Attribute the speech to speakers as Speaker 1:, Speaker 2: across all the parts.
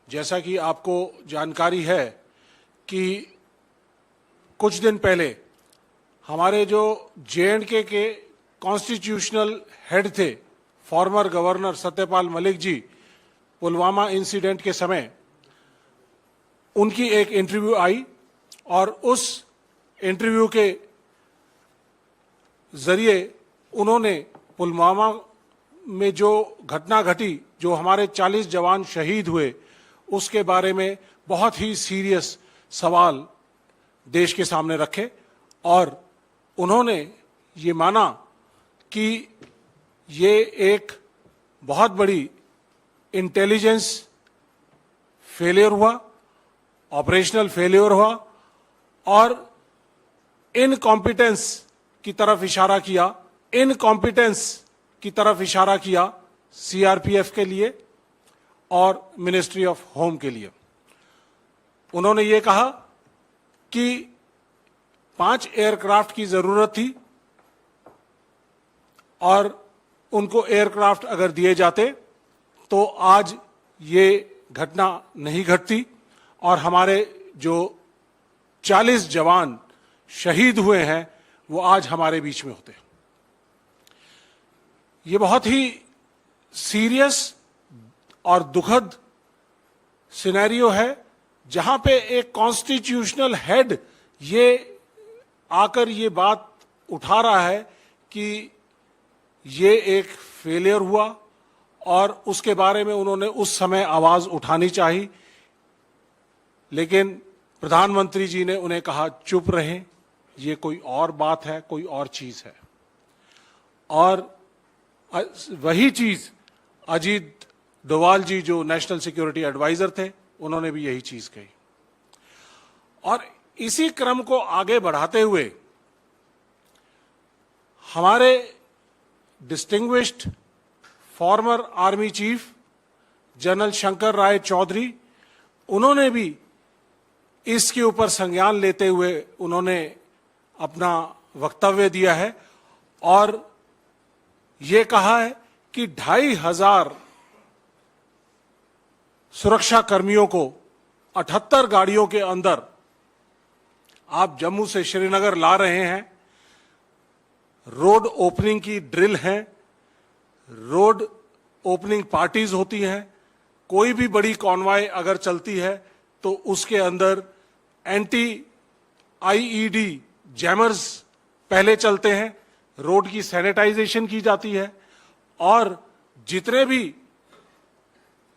Speaker 1: जैसा कि आपको जानकारी है कि कुछ दिन पहले हमारे जो जे.एंड.के के कॉन्स्टिट्यूशनल हेड थे, former governor Satyapal Malik ji, Pulwama incident के समय उनकी एक इंटरव्यू आई और उस इंटरव्यू के जरिए उन्होंने पुलवामा में जो घटना घटी, जो हमारे 40 जवान शहीद हुए, उसके बारे में बहुत ही सीरियस सवाल देश के सामने रखे और उन्होंने ये माना कि ये एक बहुत बड़ी इंटेलिजेंस फेलियर हुआ, ऑपरेशनल फेलियर हुआ और इनकॉम्पिटेंस की तरफ इशारा किया, इनकॉम्पिटेंस की तरफ इशारा किया सीआरपीएफ के लिए और मिनिस्ट्री ऑफ होम के लिए। उन्होंने ये कहा कि 5 एयरक्राफ्ट की जरूरत थी और उनको एयरक्राफ्ट अगर दिए जाते तो आज ये घटना नहीं घटती और हमारे जो 40 जवान शहीद हुए हैं वो आज हमारे बीच में होते। ये बहुत ही सीरियस और दुखद सिनेरियो है जहां पे एक कॉन्स्टिट्यूशनल हेड ये आकर ये बात उठा रहा है कि ये एक फेलियर हुआ और उसके बारे में उन्होंने उस समय आवाज उठानी चाहिए, लेकिन प्रधानमंत्री जी ने उन्हें कहा चुप रहें, ये कोई और बात है, कोई और चीज है। और वही चीज अजीत डोवाल जी जो नेशनल सिक्योरिटी एडवाइजर थे, उन्होंने भी यही चीज कही। और इसी क्रम को आगे बढ़ाते हुए हमारे distinguished former army chief general Shankar Roy Chowdhury, उन्होंने भी इसके ऊपर संज्ञान लेते हुए उन्होंने अपना वक्तव्य दिया है और ये कहा है कि 2500 सुरक्षा कर्मियों को 78 गाड़ियों के अंदर आप जम्मू से श्रीनगर ला रहे हैं। रोड ओपनिंग की ड्रिल है, रोड ओपनिंग पार्टीज होती हैं, कोई भी बड़ी कॉन्वॉय अगर चलती है तो उसके अंदर एंटी आईईडी जैमर्स पहले चलते हैं, रोड की सैनिटाइजेशन की जाती है और जितने भी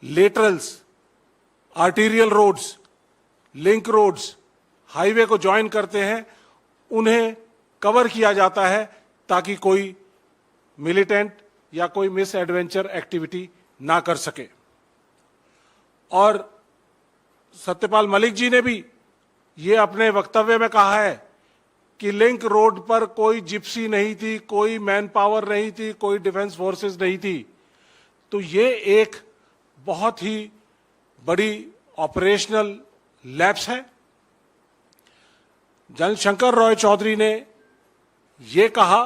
Speaker 1: laterals, arterial roads, link roads, highway को ज्वाइन करते हैं, उन्हें कवर किया जाता है ताकि कोई मिलिटेंट या कोई मिस एडवेंचर एक्टिविटी ना कर सके। और सत्यपाल मलिक जी ने भी ये अपने वक्तव्य में कहा है कि लिंक रोड पर कोई जिप्सी नहीं थी, कोई मैन पावर नहीं थी, कोई डिफेंस फोर्सेस नहीं थी। तो ये एक बहुत ही बड़ी ऑपरेशनल लैप्स है। जनरल शंकर राय चौधरी ने ये कहा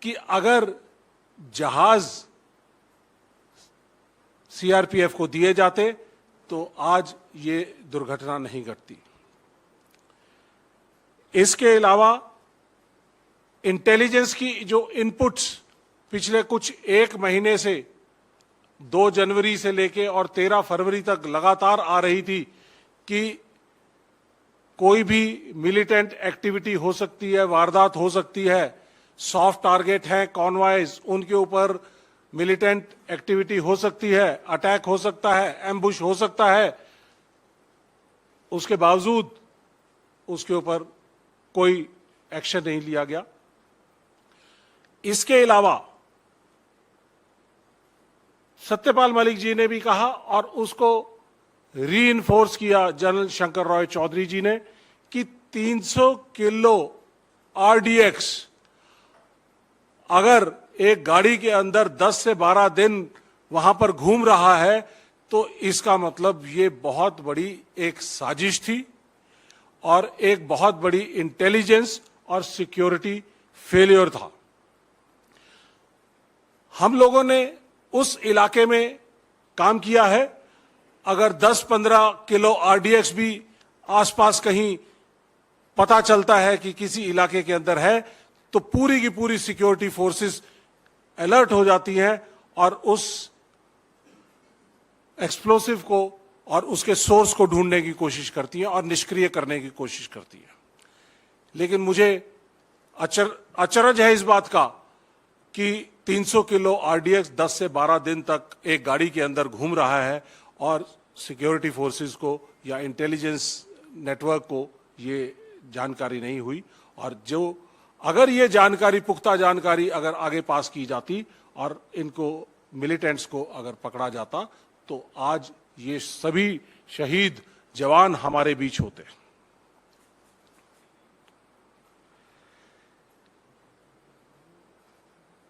Speaker 1: कि अगर जहाज सीआरपीएफ को दिए जाते तो आज ये दुर्घटना नहीं घटती। इसके अलावा इंटेलिजेंस की जो इनपुट्स पिछले कुछ 1 महीने से 2 जनवरी से लेके और 13 फरवरी तक लगातार आ रही थी कि कोई भी मिलिटेंट एक्टिविटी हो सकती है, वारदात हो सकती है, सॉफ्ट टारगेट हैं कॉन्वॉयज, उनके ऊपर मिलिटेंट एक्टिविटी हो सकती है, अटैक हो सकता है, एम्बुश हो सकता है, उसके बावजूद उसके ऊपर कोई एक्शन नहीं लिया गया। इसके अलावा सत्यपाल मलिक जी ने भी कहा और उसको रीइंफोर्स किया जनरल शंकर राय चौधरी जी ने कि 300 किलो आरडीएक्स अगर एक गाड़ी के अंदर 10 से 12 दिन वहां पर घूम रहा है तो इसका मतलब ये बहुत बड़ी एक साजिश थी और एक बहुत बड़ी इंटेलिजेंस और सिक्योरिटी फेलियर था। हम लोगों ने उस इलाके में काम किया है अगर 10-15 किलो आरडीएक्स भी आसपास कहीं पता चलता है कि किसी इलाके के अंदर है, तो पूरी की पूरी सिक्योरिटी फोर्सेस अलर्ट हो जाती हैं और उस एक्सप्लोसिव को और उसके सोर्स को ढूंढने की कोशिश करती हैं और निष्क्रिय करने की कोशिश करती हैं। लेकिन मुझे अचरज है इस बात का कि 300 किलो आरडीएक्स 10 से 12 दिन तक एक गाड़ी के अंदर घूम रहा है और सिक्योरिटी फोर्सेस को या इंटेलिजेंस नेटवर्क को ये जानकारी नहीं हुई। और जो अगर ये जानकारी, पुख्ता जानकारी अगर आगे पास की जाती और इनको मिलिटेंट्स को अगर पकड़ा जाता, तो आज ये सभी शहीद जवान हमारे बीच होते।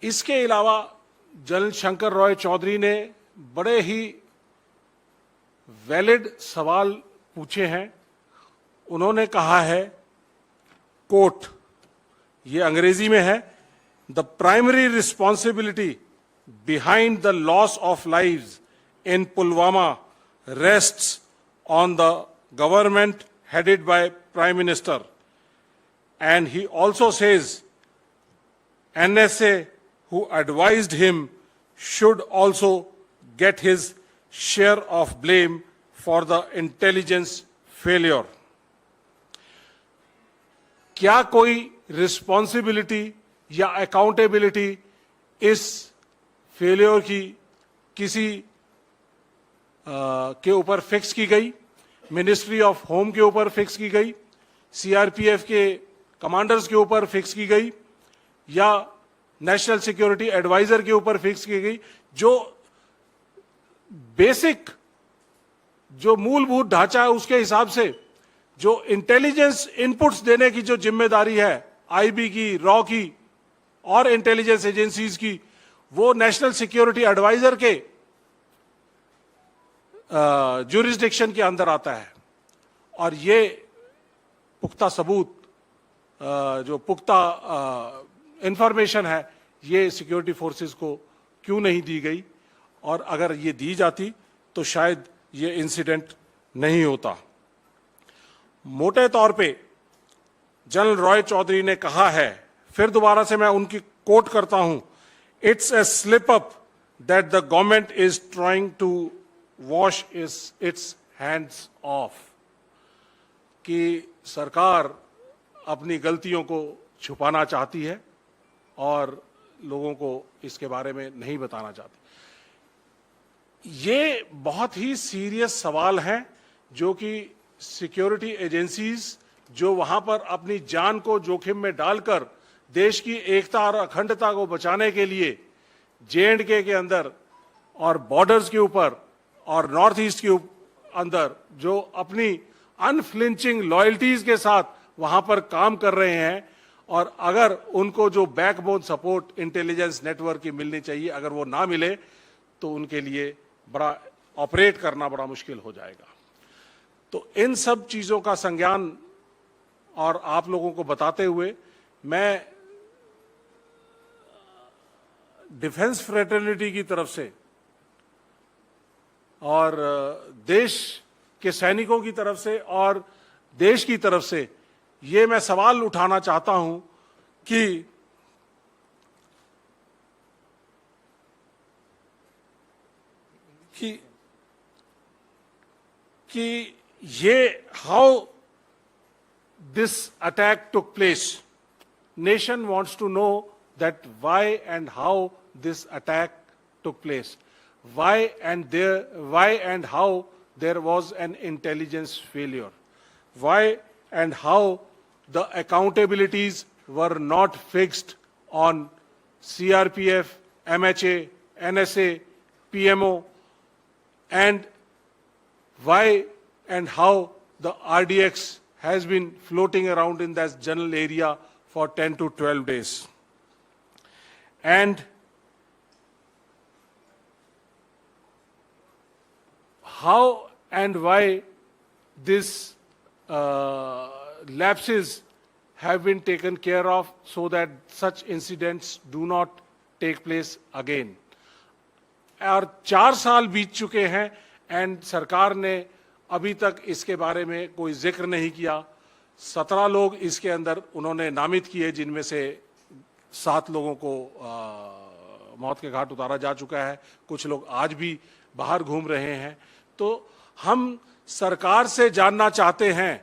Speaker 1: इसके अलावा जनरल शंकर रॉय चौधरी ने बड़े ही वैलिड सवाल पूछे हैं। उन्होंने कहा है, कोट, ये अंग्रेजी में है, the primary responsibility behind the loss of lives in Pulwama rests on the government headed by Prime Minister. And he also says NSA, who advised him, should also get his share of blame for the intelligence failure. क्या कोई responsibility या accountability इस failure की किसी के ऊपर fix की गई? मिनिस्ट्री ऑफ होम के ऊपर फिक्स की गई, सीआरपीएफ के कमांडर्स के ऊपर फिक्स की गई, या नेशनल सिक्योरिटी एडवाइजर के ऊपर फिक्स की गई? जो बेसिक, जो मूलभूत ढांचा है उसके हिसाब से जो इंटेलिजेंस इनपुट्स देने की जो जिम्मेदारी है आईबी की, रॉ की और इंटेलिजेंस एजेंसीज की, वो नेशनल सिक्योरिटी एडवाइजर के ज्यूरिसडिक्शन के अंदर आता है। और ये पुख्ता सबूत, जो पुख्ता इंफॉर्मेशन है, ये सिक्योरिटी फोर्सेस को क्यों नहीं दी गई? और अगर ये दी जाती तो शायद ये इंसिडेंट नहीं होता। मोटे तौर पे जनरल रॉय चौधरी ने कहा है, फिर दोबारा से मैं उनकी कोट करता हूं, it's a slip up that the government is trying to wash its hands off, कि सरकार अपनी गलतियों को छुपाना चाहती है और लोगों को इसके बारे में नहीं बताना चाहती। ये बहुत ही सीरियस सवाल हैं जो कि सिक्योरिटी एजेंसीज जो वहां पर अपनी जान को जोखिम में डालकर देश की एकता और अखंडता को बचाने के लिए जे&के के अंदर और बॉर्डर्स के ऊपर और नॉर्थ ईस्ट के अंदर जो अपनी अनफ्लिंचिंग लॉयल्टीज के साथ वहां पर काम कर रहे हैं, और अगर उनको जो बैकबोन सपोर्ट इंटेलिजेंस नेटवर्क की मिलनी चाहिए, अगर वो ना मिले तो उनके लिए बड़ा ऑपरेट करना बड़ा मुश्किल हो जाएगा। तो इन सब चीजों का संज्ञान और आप लोगों को बताते हुए मैं डिफेंस फ्रेटर्निटी की तरफ से और देश के सैनिकों की तरफ से और देश की तरफ से ये मैं सवाल उठाना चाहता हूं कि ये how this attack took place, nation wants to know that why and how this attack took place, why and how there was an intelligence failure, why and how the accountabilities were not fixed on CRPF, MHA, NSA, PMO, and why and how the RDX has been floating around in that general area for 10 to 12 days. And how and why these lapses have been taken care of so that such incidents do not take place again. और 4 साल बीत चुके हैं and सरकार ने अभी तक इसके बारे में कोई जिक्र नहीं किया। 17 लोग इसके अंदर उन्होंने नामित किए, जिनमें से 7 लोगों को मौत के घाट उतारा जा चुका है। कुछ लोग आज भी बाहर घूम रहे हैं। तो हम सरकार से जानना चाहते हैं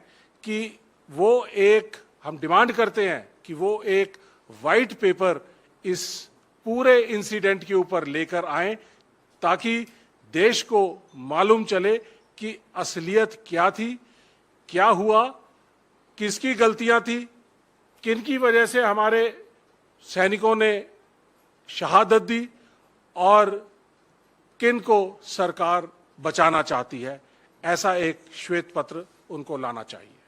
Speaker 1: कि हम डिमांड करते हैं कि वो एक वाइट पेपर इस पूरे इंसिडेंट के ऊपर लेकर आएं, ताकि देश को मालूम चले कि असलियत क्या थी, क्या हुआ, किसकी गलतियां थी, किनकी वजह से हमारे सैनिकों ने शहादत दी और किन को सरकार बचाना चाहती है। ऐसा एक श्वेत पत्र उनको लाना चाहिए।